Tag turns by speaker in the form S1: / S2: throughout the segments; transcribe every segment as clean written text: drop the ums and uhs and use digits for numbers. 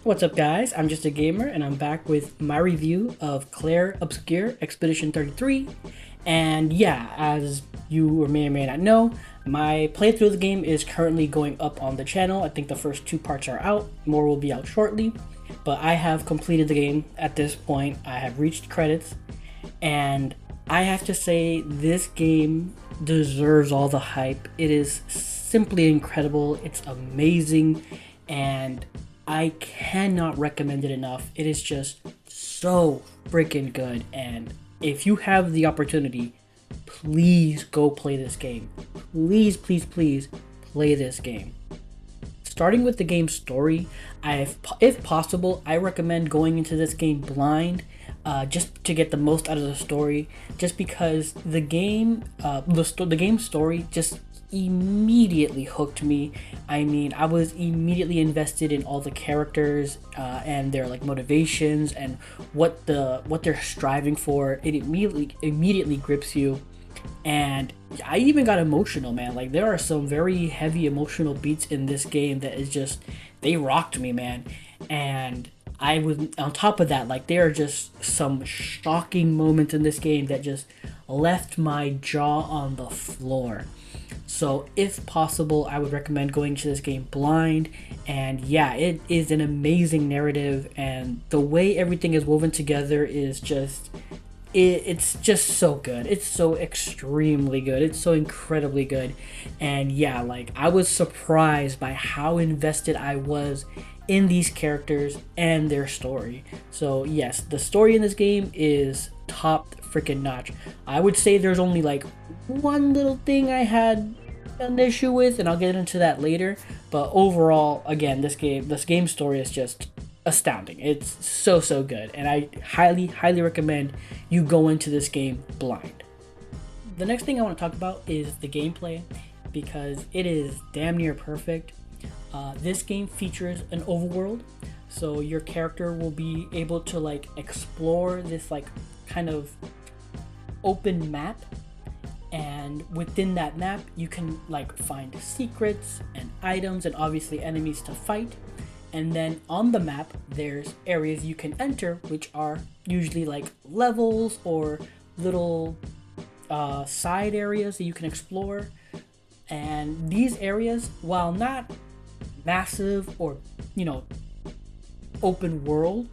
S1: What's up guys, I'm just a gamer and I'm back with my review of Clair Obscur Expedition 33. And yeah, as you may or may not know, my playthrough of the game is currently going up on the channel. I think the first two parts are out, more will be out shortly. But I have completed the game at this point. I have reached credits and I have to say this game deserves all the hype. It is simply incredible, it's amazing, and I cannot recommend it enough. It is just so freaking good, and if you have the opportunity, please go play this game. Please, please, please play this game. Starting with the game's story, if possible, I recommend going into this game blind, just to get the most out of the story. Just because the game, the game story just immediately hooked me. I mean, I was immediately invested in all the characters and their like motivations and what they're striving for. It immediately grips you, and I even got emotional, man. Like there are some very heavy emotional beats in this game that is just, they rocked me, man. And I was on top of that, like there are just some shocking moments in this game that just left my jaw on the floor. So if possible, I would recommend going to this game blind. And yeah, it is an amazing narrative, and the way everything is woven together is just, it's just so good. It's so extremely good. It's so incredibly good. And yeah, like I was surprised by how invested I was in these characters and their story. So yes, the story in this game is top freaking notch. I would say there's only like one little thing I had an issue with, and I'll get into that later. But overall, again, this game story is just astounding. It's so good, and I highly recommend you go into this game blind. The next thing I want to talk about is the gameplay, because it is damn near perfect. This game features an overworld, so your character will be able to like explore this like kind of open map, and within that map you can like find secrets and items and obviously enemies to fight. And then on the map there's areas you can enter, which are usually like levels or little side areas that you can explore. And these areas, while not massive or open world,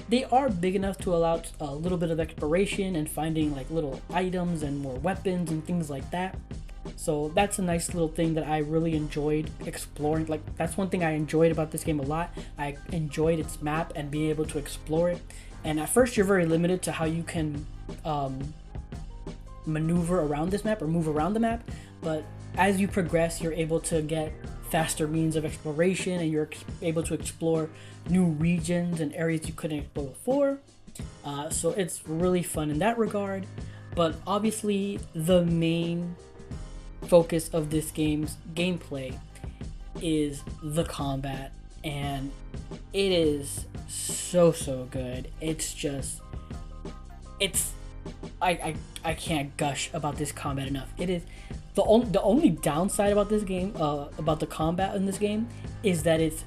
S1: they are big enough to allow a little bit of exploration and finding like little items and more weapons and things like that. So that's a nice little thing that I really enjoyed exploring. Like that's one thing I enjoyed about this game a lot. I enjoyed its map and being able to explore it. And at first you're very limited to how you can maneuver around this map or move around the map, but as you progress you're able to get faster means of exploration, and you're able to explore new regions and areas you couldn't explore before. So it's really fun in that regard. But obviously the main focus of this game's gameplay is the combat, and it is so good. It's just, I can't gush about this combat enough. It is the only downside about this game, about the combat in this game, is that it's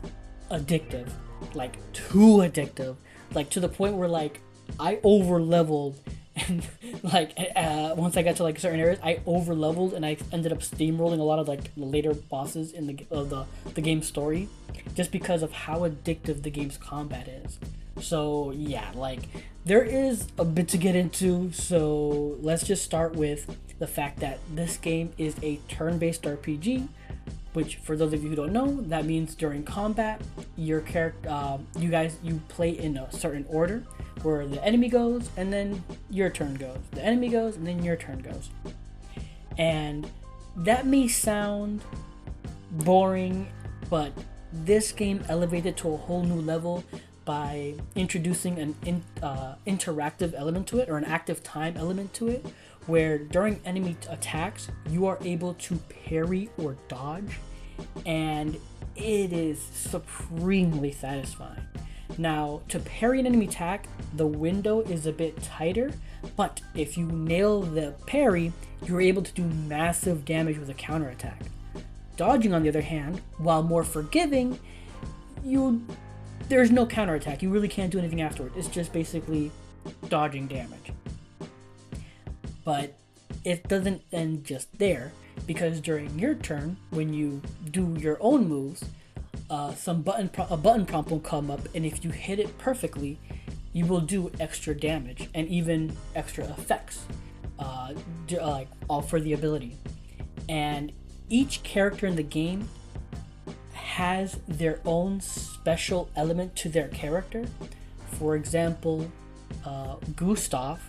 S1: addictive, like too addictive, like to the point where like I over leveled, and like once I got to like certain areas I over leveled and I ended up steamrolling a lot of like the later bosses in the game's story, just because of how addictive the game's combat is. So yeah, like there is a bit to get into, so let's just start with the fact that this game is a turn-based RPG, which for those of you who don't know, that means during combat your character, you play in a certain order, where the enemy goes and then your turn goes, the enemy goes and then your turn goes. And that may sound boring, but this game elevated to a whole new level by introducing an interactive element to it, or an active time element to it, where during enemy attacks you are able to parry or dodge, and it is supremely satisfying. Now, to parry an enemy attack, the window is a bit tighter, but if you nail the parry, you're able to do massive damage with a counterattack. Dodging, on the other hand, while more forgiving, you there's no counterattack. You really can't do anything afterward. It's just basically dodging damage. But it doesn't end just there, because during your turn, when you do your own moves, a button prompt will come up, and if you hit it perfectly, you will do extra damage and even extra effects, like all for the ability. And each character in the game has their own special element to their character. For example, Gustav,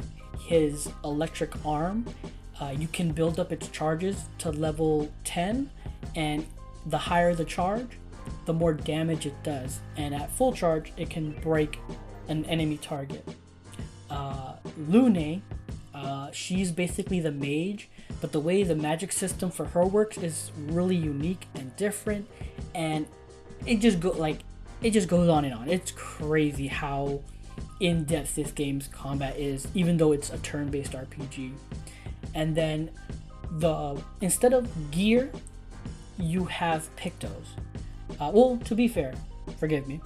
S1: his electric arm, you can build up its charges to level 10, and the higher the charge, the more damage it does, and at full charge it can break an enemy target. Lune, she's basically the mage, but the way the magic system for her works is really unique and different, and it just goes on and on. It's crazy how in-depth this game's combat is, even though it's a turn-based RPG. And then instead of gear, you have pictos. Well, to be fair, forgive me,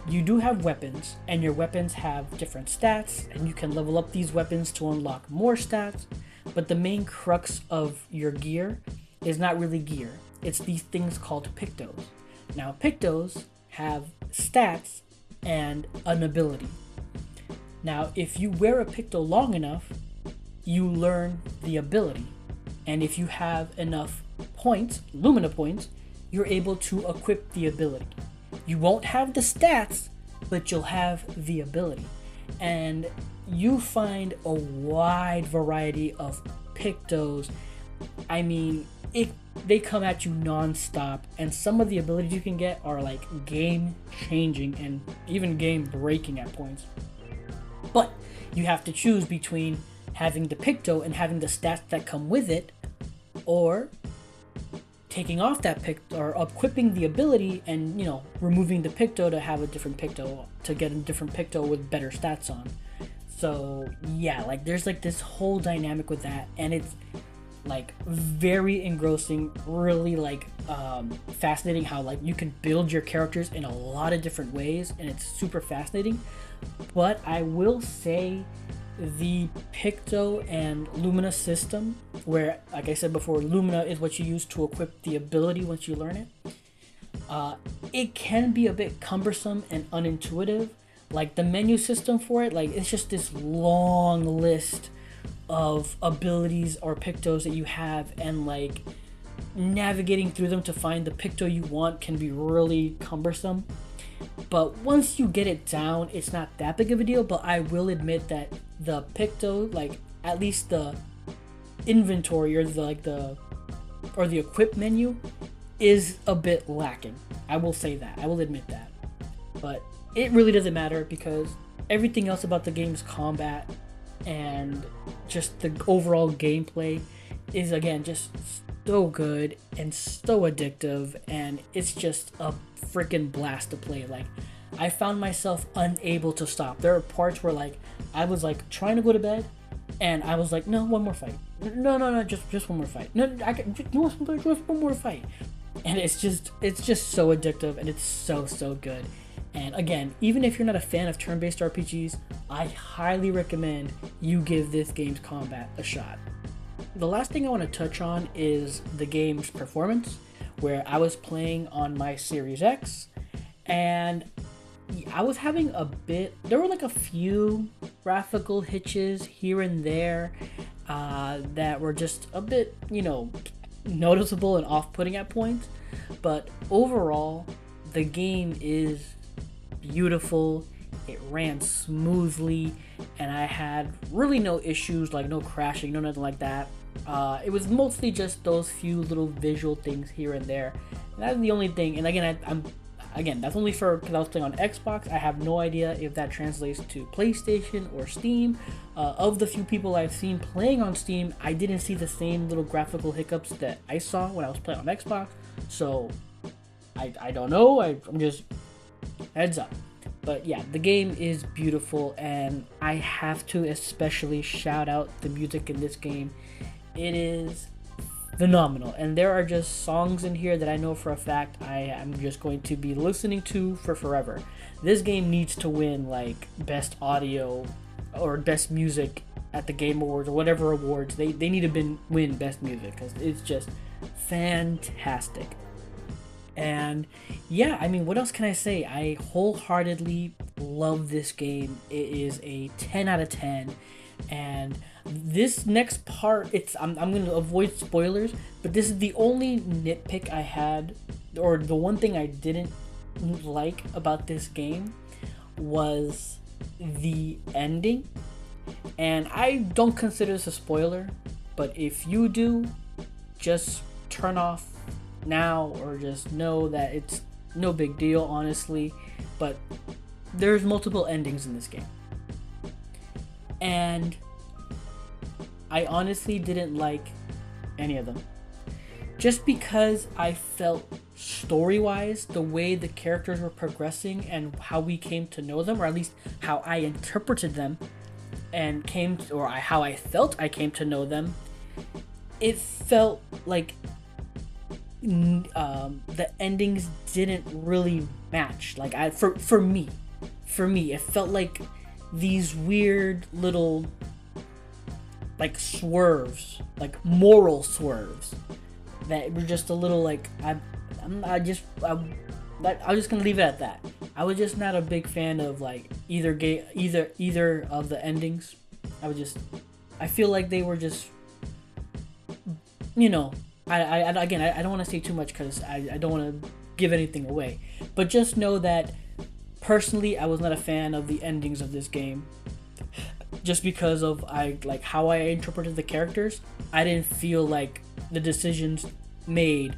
S1: you do have weapons, and your weapons have different stats, and you can level up these weapons to unlock more stats, but the main crux of your gear is not really gear. It's these things called pictos. Now, pictos have stats and an ability. Now, if you wear a picto long enough, you learn the ability, and if you have enough points, Lumina points, you're able to equip the ability. You won't have the stats, but you'll have the ability. And you find a wide variety of pictos. I mean, they come at you non-stop, and some of the abilities you can get are like game changing and even game breaking at points. But you have to choose between having the picto and having the stats that come with it, or taking off that picto, or equipping the ability and, removing the picto to have a different picto, to get a different picto with better stats on. So yeah, like there's like this whole dynamic with that, and it's like very engrossing, really like fascinating how like you can build your characters in a lot of different ways, and it's super fascinating. But I will say the Picto and Lumina system, where, like I said before, Lumina is what you use to equip the ability once you learn it, it can be a bit cumbersome and unintuitive. Like the menu system for it, like it's just this long list of abilities or Pictos that you have, and like navigating through them to find the Picto you want can be really cumbersome. But once you get it down, it's not that big of a deal. But I will admit that the Picto, like at least the inventory or the equip menu, is a bit lacking. I will say that. I will admit that. But it really doesn't matter, because everything else about the game's combat and just the overall gameplay is, again, just so good and so addictive, and it's just a freaking blast to play. Like, I found myself unable to stop. There are parts where like I was like trying to go to bed, and I was like, no, one more fight. No, just one more fight. No, just one more fight. And it's just so addictive, and it's so good. And again, even if you're not a fan of turn-based RPGs, I highly recommend you give this game's combat a shot. The last thing I want to touch on is the game's performance, where I was playing on my Series X, and I was having there were like a few graphical hitches here and there that were just a bit, noticeable and off-putting at points. But overall, the game is beautiful. It ran smoothly, and I had really no issues, like no crashing, no nothing like that. It was mostly just those few little visual things here and there, and that's the only thing. And again, that's only because I was playing on Xbox. I have no idea if that translates to PlayStation or Steam. Of the few people I've seen playing on Steam, I didn't see the same little graphical hiccups that I saw when I was playing on Xbox. So I don't know. I'm just heads up. But yeah, the game is beautiful, and I have to especially shout out the music in this game. It is phenomenal. And there are just songs in here that I know for a fact I am just going to be listening to for forever. This game needs to win like best audio or best music at the Game Awards or whatever awards. They need to win best music because it's just fantastic. And yeah, I mean, what else can I say? I wholeheartedly love this game. It is a 10 out of 10. And this next part, I'm going to avoid spoilers, but this is the only nitpick I had, or the one thing I didn't like about this game was the ending. And I don't consider this a spoiler, but if you do, just turn off now or just know that it's no big deal, honestly. But there's multiple endings in this game, and I honestly didn't like any of them, just because I felt story-wise the way the characters were progressing and how we came to know them, or at least how I interpreted them and how I felt I came to know them, it felt like the endings didn't really match. Like for me, it felt like these weird little like swerves, like moral swerves, that were just a little like I'm just gonna leave it at that. I was just not a big fan of like either of the endings. I feel like they were just, you know, I don't want to say too much because I don't want to give anything away, but just know that personally I was not a fan of the endings of this game, just because of how I interpreted the characters. I didn't feel like the decisions made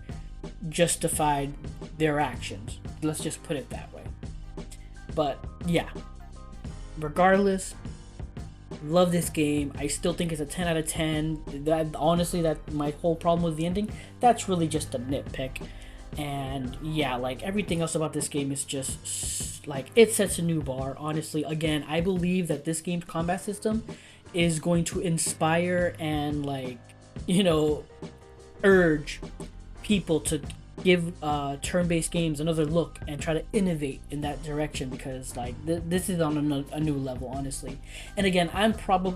S1: justified their actions. Let's just put it that way. But yeah, regardless, love this game. I still think it's a 10 out of 10. That my whole problem with the ending, that's really just a nitpick. And yeah, like everything else about this game is just like, it sets a new bar. Honestly, again, I believe that this game's combat system is going to inspire and urge people to give turn-based games another look and try to innovate in that direction, because this is on a new level, honestly. And again,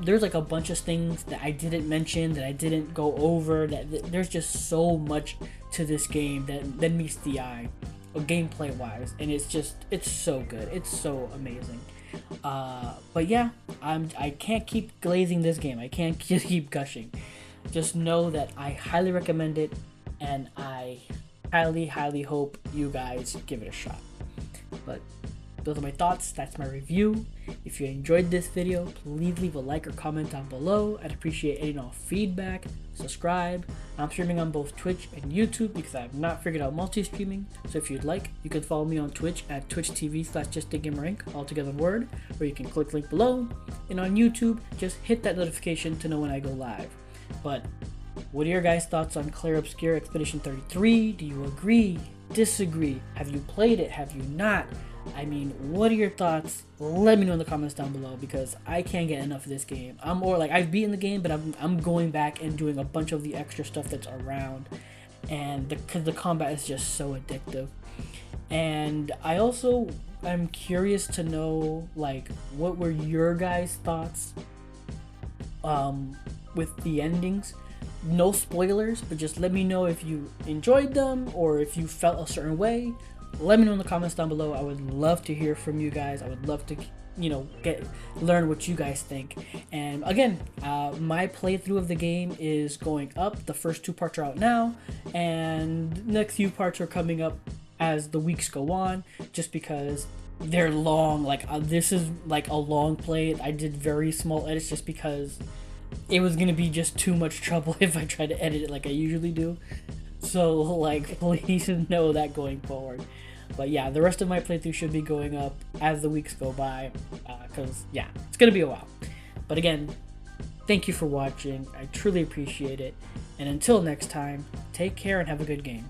S1: there's like a bunch of things that I didn't mention, that I didn't go over, that there's just so much to this game that meets the eye, gameplay wise, and it's so good, it's so amazing. But yeah, I can't keep glazing this game, I can't just keep gushing. Just know that I highly recommend it, and I highly hope you guys give it a shot. But those are my thoughts. That's my review. If you enjoyed this video, please leave a like or comment down below. I'd appreciate any and all feedback. Subscribe. I'm streaming on both Twitch and YouTube because I have not figured out multi-streaming. So if you'd like, you can follow me on Twitch at twitch.tv/JustAGamerInc, all together word, or you can click the link below. And on YouTube, just hit that notification to know when I go live. But what are your guys' thoughts on Clair Obscur Expedition 33? Do you agree? Disagree? Have you played it? Have you not? I mean, what are your thoughts? Let me know in the comments down below, because I can't get enough of this game. I've beaten the game, but I'm going back and doing a bunch of the extra stuff that's around, and because the combat is just so addictive. And I also am curious to know, what were your guys' thoughts with the endings? No spoilers, but just let me know if you enjoyed them or if you felt a certain way. Let me know in the comments down below. I would love to hear from you guys. I would love to learn what you guys think. And again, my playthrough of the game is going up. The first 2 parts are out now, and the next few parts are coming up as the weeks go on, just because they're long. This is like a long play. I did very small edits just because it was gonna be just too much trouble if I tried to edit it like I usually do. So please know that going forward. But yeah, the rest of my playthrough should be going up as the weeks go by, because yeah, it's gonna be a while. But again, thank you for watching. I truly appreciate it. And until next time, take care and have a good game.